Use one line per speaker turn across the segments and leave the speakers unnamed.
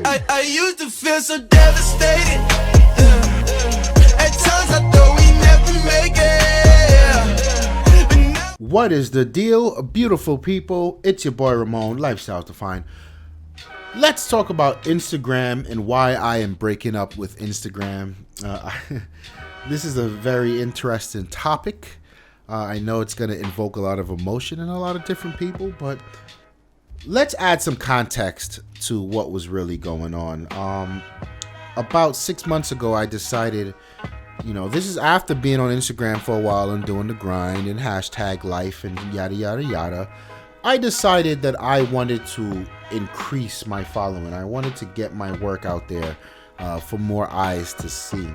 I used to feel so devastated. At times I thought we never make it. But now
What is the deal, beautiful people? It's your boy Ramon, Lifestyles Defined. Let's talk about Instagram and why I am breaking up with Instagram. This is a very interesting topic. I know it's going to invoke a lot of emotion in a lot of different people, but let's add some context to what was really going on. About 6 months ago, I decided, this is after being on Instagram for a while and doing the grind and hashtag life and yada, yada, yada. I decided that I wanted to increase my following. I wanted to get my work out there for more eyes to see.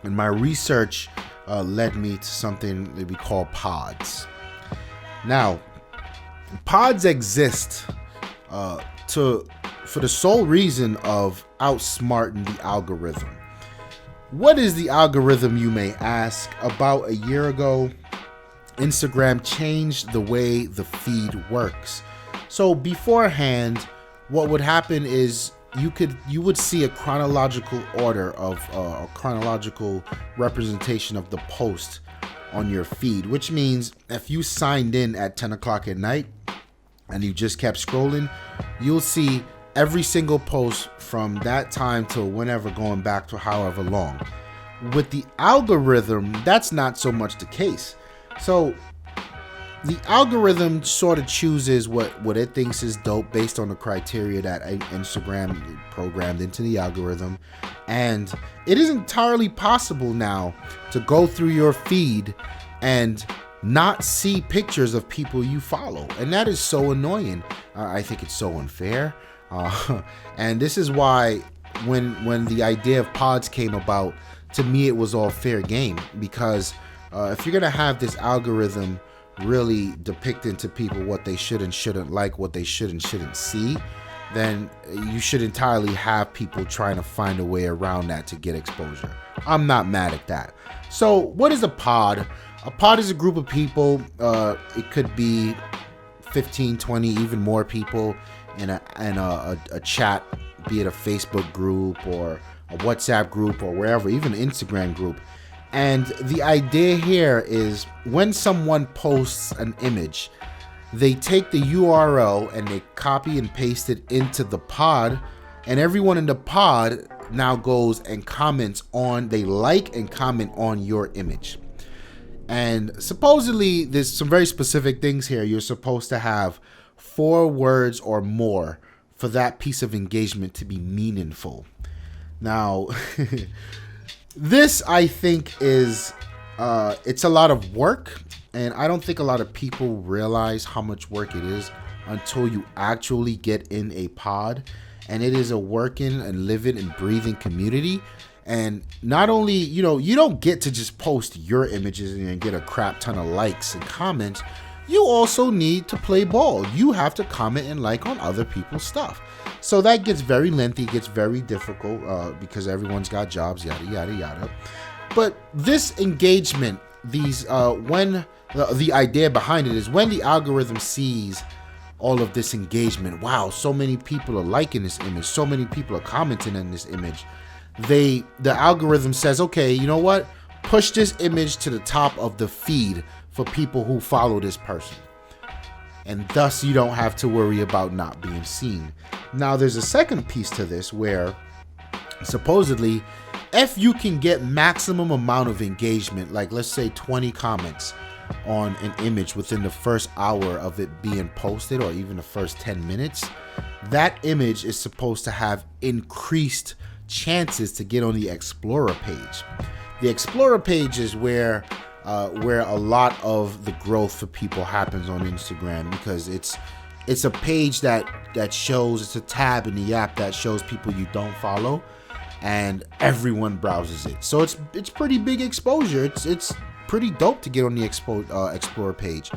And my research led me to something that we call pods. Now, pods exist for the sole reason of outsmarting the algorithm. What is the algorithm, you may ask? About a year ago, Instagram changed the way the feed works. So beforehand, what would happen is you would see a chronological order of a chronological representation of the post on your feed, which means if you signed in at 10 o'clock at night and you just kept scrolling, you'll see every single post from that time to whenever, going back to however long. With the algorithm, that's not so much the case. So the algorithm sort of chooses what it thinks is dope based on the criteria that Instagram programmed into the algorithm. And it is entirely possible now to go through your feed and not see pictures of people you follow. And that is so annoying. I think it's so unfair. And this is why when the idea of pods came about, to me, it was all fair game. Because if you're going to have this algorithm really depicting to people what they should and shouldn't like, what they should and shouldn't see, then you should entirely have people trying to find a way around that to get exposure. I'm not mad at that. So what is a pod? A pod is a group of people. It could be 15, 20, even more people in a chat, be it a Facebook group or a WhatsApp group or wherever, even an Instagram group. And the idea here is when someone posts an image, they take the URL and they copy and paste it into the pod, and everyone in the pod now goes and comments on, they like and comment on your image. And supposedly there's some very specific things here. You're supposed to have 4 words or more for that piece of engagement to be meaningful. Now, this, I think, is it's a lot of work, and I don't think a lot of people realize how much work it is until you actually get in a pod. And it is a working and living and breathing community. And not only, you don't get to just post your images and get a crap ton of likes and comments. You also need to play ball. You have to comment and like on other people's stuff. So that gets very lengthy, gets very difficult because everyone's got jobs, yada, yada, yada. But this engagement, when the idea behind it is when the algorithm sees all of this engagement, wow, so many people are liking this image, so many people are commenting on this image, the algorithm says, okay, you know what? Push this image to the top of the feed for people who follow this person. And thus you don't have to worry about not being seen. Now there's a second piece to this where supposedly if you can get maximum amount of engagement, like let's say 20 comments on an image within the first hour of it being posted or even the first 10 minutes, that image is supposed to have increased chances to get on the Explorer page. The Explorer page is where a lot of the growth for people happens on Instagram, because it's a page that shows, it's a tab in the app that shows people you don't follow, and everyone browses it. So it's pretty big exposure. It's pretty dope to get on the Explorer page.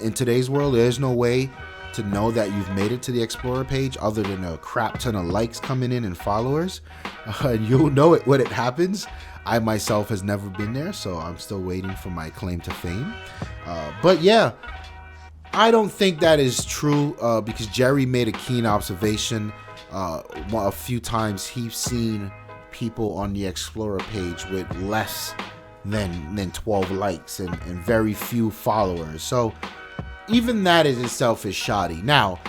In today's world, there's no way to know that you've made it to the Explorer page other than a crap ton of likes coming in and followers. You'll know it when it happens. I myself has never been there, so I'm still waiting for my claim to fame. But yeah, I don't think that is true because Jerry made a keen observation a few times he's seen people on the Explorer page with less than 12 likes and very few followers. So even that in itself is shoddy. Now,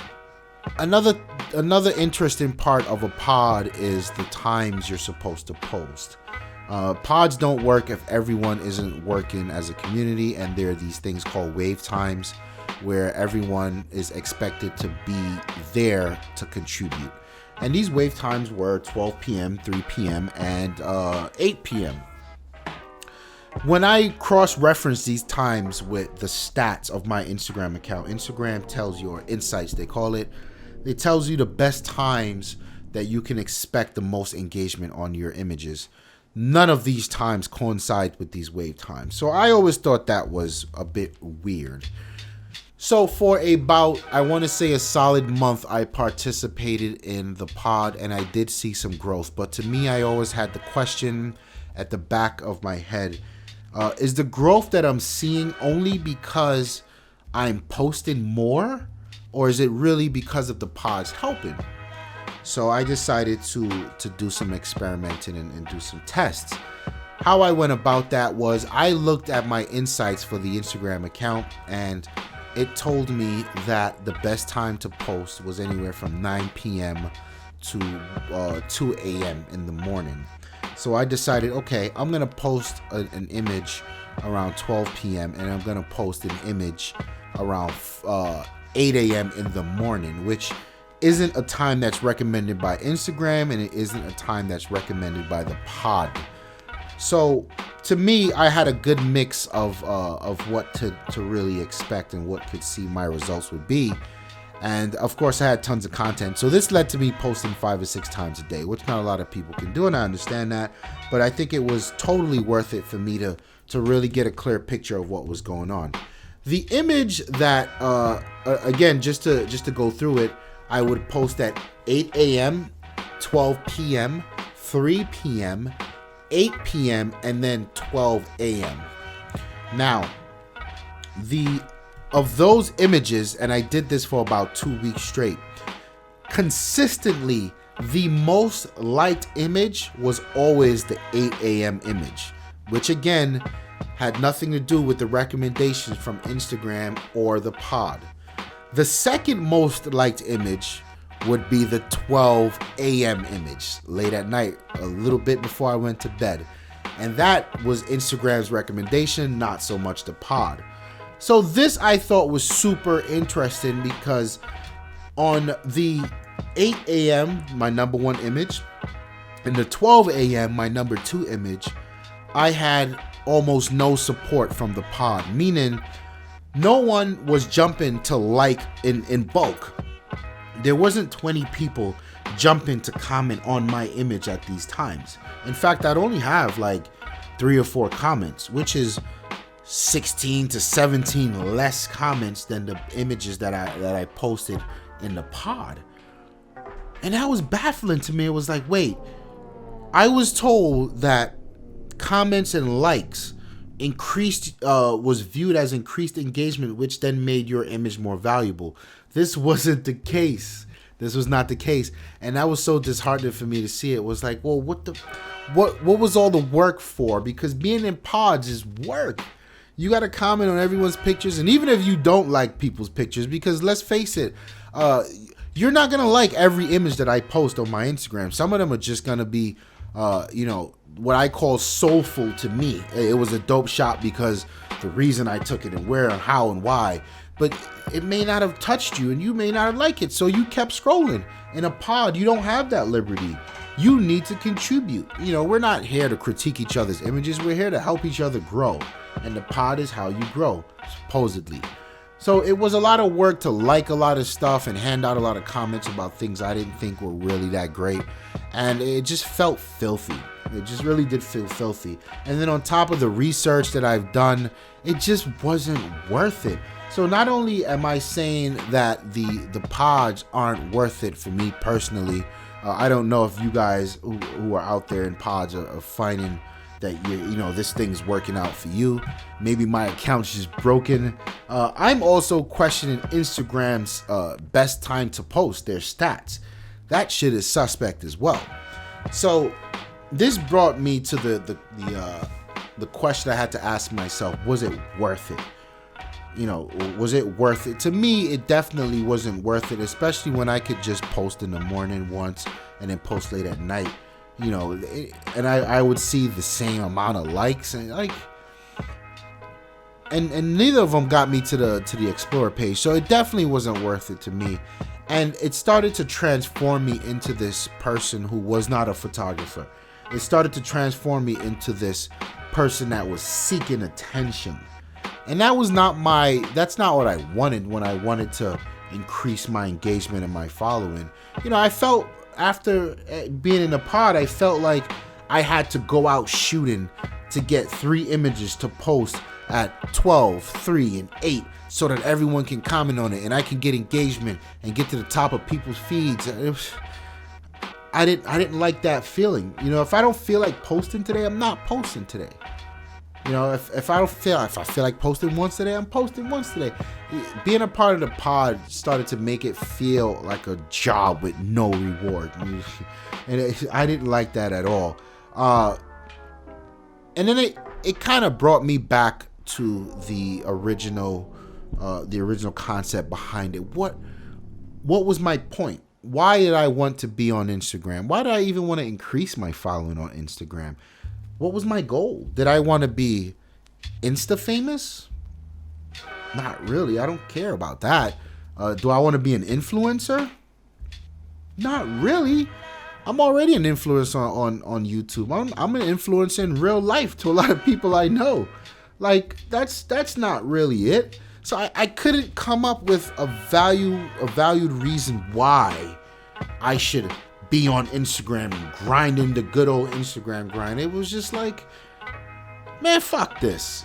another interesting part of a pod is the times you're supposed to post. Pods don't work if everyone isn't working as a community, and there are these things called wave times where everyone is expected to be there to contribute. And these wave times were 12 p.m., 3 p.m., and 8 p.m. When I cross-reference these times with the stats of my Instagram account, Instagram tells you, or insights they call it, it tells you the best times that you can expect the most engagement on your images. None of these times coincide with these wave times. So I always thought that was a bit weird. So for about, I want to say, a solid month, I participated in the pod and I did see some growth. But to me, I always had the question at the back of my head, is the growth that I'm seeing only because I'm posting more, or is it really because of the pods helping? So I decided to do some experimenting and do some tests. How I went about that was I looked at my insights for the Instagram account, and it told me that the best time to post was anywhere from 9 p.m. to 2 a.m. in the morning. So I decided, okay, I'm going to post an image around 12 p.m. and I'm going to post an image around 8 a.m. in the morning, which isn't a time that's recommended by Instagram, and it isn't a time that's recommended by the pod. So to me, I had a good mix of what to really expect and what could see my results would be. And of course, I had tons of content. So this led to me posting 5 or 6 times a day, which not a lot of people can do, and I understand that. But I think it was totally worth it for me to really get a clear picture of what was going on. The image that, again, just to go through it, I would post at 8 a.m., 12 p.m., 3 p.m., 8 p.m., and then 12 a.m. Now, of those images, and I did this for about 2 weeks straight, consistently, the most liked image was always the 8 a.m. image, which again had nothing to do with the recommendations from Instagram or the pod. The second most liked image would be the 12 a.m. image, late at night, a little bit before I went to bed. And that was Instagram's recommendation, not so much the pod. So this I thought was super interesting because on the 8 a.m., my number 1 image, and the 12 a.m., my number 2 image, I had almost no support from the pod, meaning no one was jumping to like in bulk. There wasn't 20 people jumping to comment on my image at these times. In fact, I'd only have like 3 or 4 comments, which is 16 to 17 less comments than the images that I posted in the pod. And that was baffling to me. It was like, wait, I was told that comments and likes was viewed as increased engagement, which then made your image more valuable. This wasn't the case. This was not the case. And that was so disheartening for me to see. It was like, well, what was all the work for? Because being in pods is work. You got to comment on everyone's pictures. And even if you don't like people's pictures, because let's face it, you're not going to like every image that I post on my Instagram. Some of them are just going to be, what I call soulful to me. It was a dope shot because the reason I took it and where and how and why. But it may not have touched you and you may not have liked it. So you kept scrolling. In a pod, you don't have that liberty. You need to contribute. We're not here to critique each other's images. We're here to help each other grow. And the pod is how you grow, supposedly. So it was a lot of work to like a lot of stuff and hand out a lot of comments about things I didn't think were really that great. And it just felt filthy. It just really did feel filthy. And then on top of the research that I've done, it just wasn't worth it. So not only am I saying that the pods aren't worth it for me personally, I don't know if you guys who are out there in pods are finding that this thing's working out for you. Maybe my account's just broken. I'm also questioning Instagram's best time to post, their stats. that shit is suspect as well. So this brought me to the question I had to ask myself: was it worth it? Was it worth it? To me, it definitely wasn't worth it, especially when I could just post in the morning once and then post late at night. And I would see the same amount of likes and and neither of them got me to the Explorer page, so it definitely wasn't worth it to me. And it started to transform me into this person who was not a photographer. It started to transform me into this person that was seeking attention. And that's not what I wanted when I wanted to increase my engagement and my following. I felt after being in the pod, I felt like I had to go out shooting to get 3 images to post at 12, 3, and 8 so that everyone can comment on it and I can get engagement and get to the top of people's feeds. I didn't like that feeling. If I don't feel like posting today, I'm not posting today. If I feel like posting once today, I'm posting once today. Being a part of the pod started to make it feel like a job with no reward, and I didn't like that at all. And then it kind of brought me back to the original concept behind it. What was my point? Why did I want to be on Instagram? Why did I even want to increase my following on Instagram? What was my goal? Did I want to be Insta famous? Not really. I don't care about that. Do I want to be an influencer? Not really. I'm already an influencer on YouTube. I'm an influencer in real life to a lot of people I know. Like that's not really it. So I couldn't come up with a valued reason why I should be on Instagram and grinding the good old Instagram grind. It was just like, man, fuck this.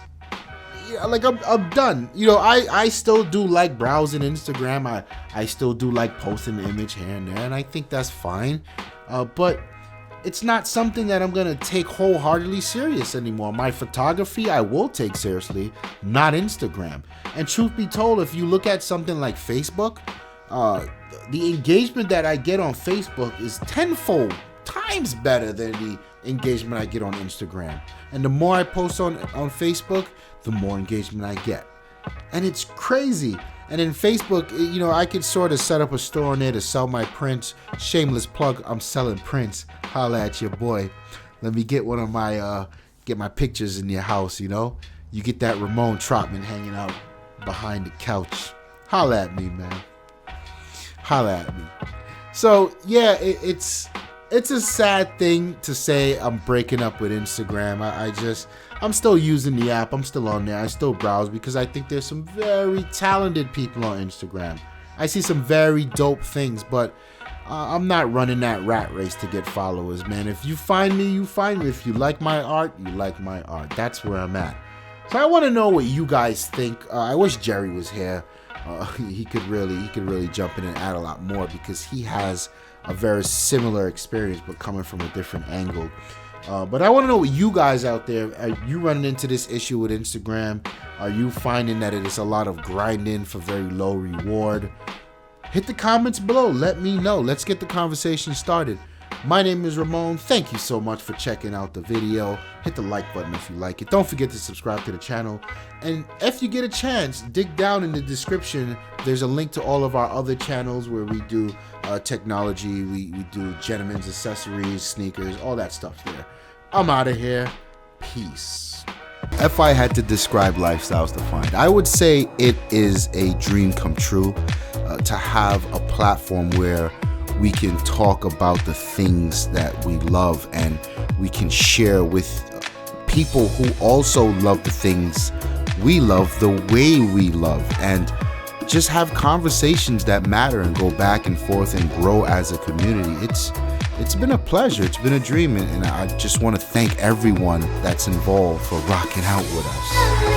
Like I'm done. I still do like browsing Instagram. I still do like posting an image here and there, and I think that's fine. But it's not something that I'm gonna take wholeheartedly serious anymore. My photography, I will take seriously, not Instagram. And truth be told, if you look at something like Facebook, the engagement that I get on Facebook is tenfold times better than the engagement I get on Instagram. And the more I post on Facebook, the more engagement I get. And it's crazy. And in Facebook, I could sort of set up a store on there to sell my prints. Shameless plug, I'm selling prints. Holla at your boy. Let me get one of get my pictures in your house, You get that Ramon Trotman hanging out behind the couch. Holla at me, man. Holla at me. So, yeah, it's a sad thing to say I'm breaking up with Instagram. I'm still using the app. I'm still on there. I still browse because I think there's some very talented people on Instagram. I see some very dope things, but I'm not running that rat race to get followers, man. If you find me, you find me. If you like my art, you like my art. That's where I'm at. So I want to know what you guys think. I wish Jerry was here. He could really jump in and add a lot more because he has a very similar experience, but coming from a different angle. But I want to know what you guys out there, are you running into this issue with Instagram? Are you finding that it is a lot of grinding for very low reward? Hit the comments below. Let me know. Let's get the conversation started. My name is Ramon. Thank you so much for checking out the video. Hit the like button if you like it. Don't forget to subscribe to the channel. And if you get a chance, dig down in the description. There's a link to all of our other channels where we do technology. We do gentlemen's accessories, sneakers, all that stuff there. I'm out of here. Peace. If I had to describe Lifestyles Defined, I would say it is a dream come true to have a platform where we can talk about the things that we love and we can share with people who also love the things we love the way we love, and just have conversations that matter and go back and forth and grow as a community. It's been a pleasure. It's been a dream, and I just want to thank everyone that's involved for rocking out with us.